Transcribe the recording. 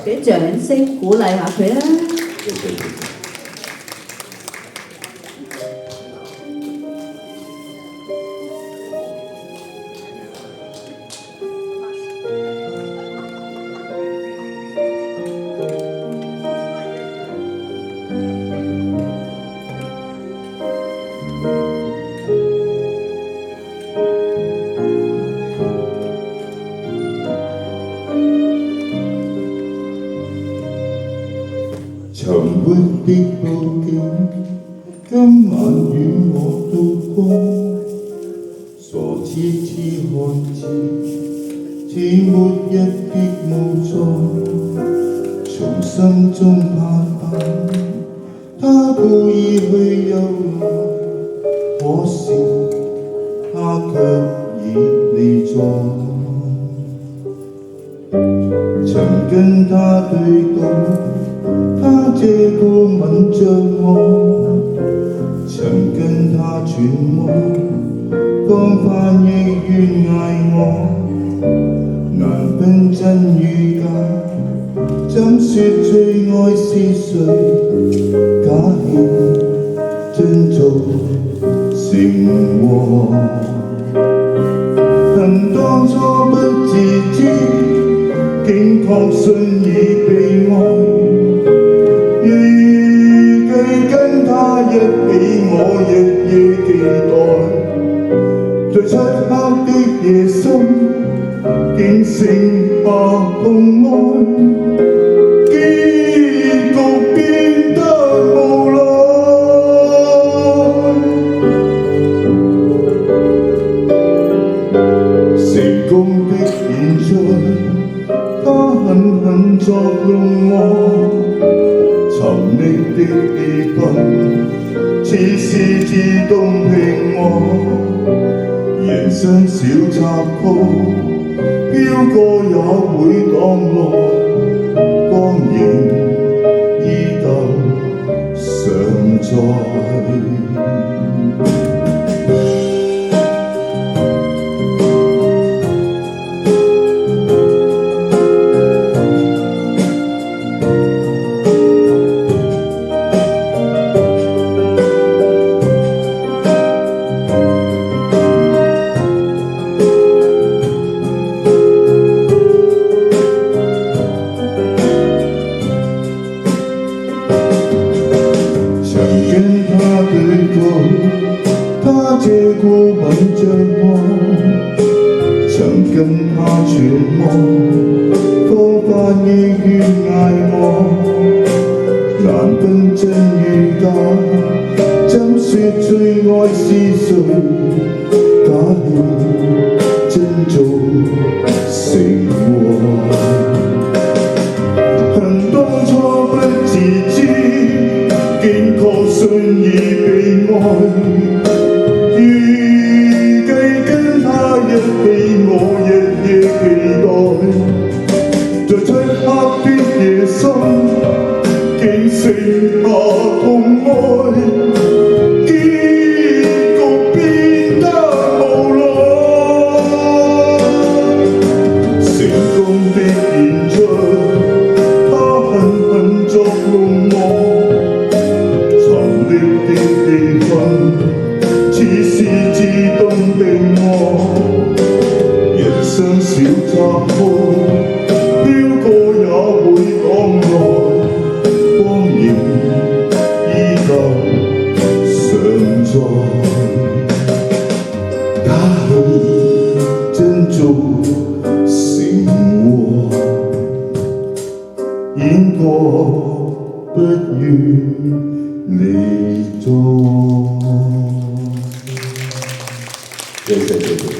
俾掌聲鼓勵下佢啦。沉鬱的布景，今晚與我度過，傻痴痴看似沒一啲無助，從心中盼盼，他故意去遊來，可是他卻已離座。曾跟他對講，他這個吻着我，曾跟他揣摩，光翻亦懸崖我，難分真與假，怎說最愛是誰？假戲真做成和，恨當初不自知，竟確信已被愛。跟他一起，我日夜期待，在漆黑的夜深，竟剩下痛哀，結局變得無奈。成功的演出，他狠狠作弄我。沉溺的氣氛，似是自動平和。人生小插曲，飄過也會蕩來，光影依舊常在。他這個吻着我，曾跟他揣摩，多番亦懸崖我，難分真與假，怎說最愛是誰？假戲真做成和，恨當初不自知，竟確信已被愛。我日夜期待，在漆黑的夜深，竟剩下痛哀，結局變得無奈。成功的演出，他狠狠作弄我，沉溺的氣氛，似是自動定和。人生小插曲，飄過也會蕩來，光影依舊常在。假戲真做成和，演過不願離座。謝謝。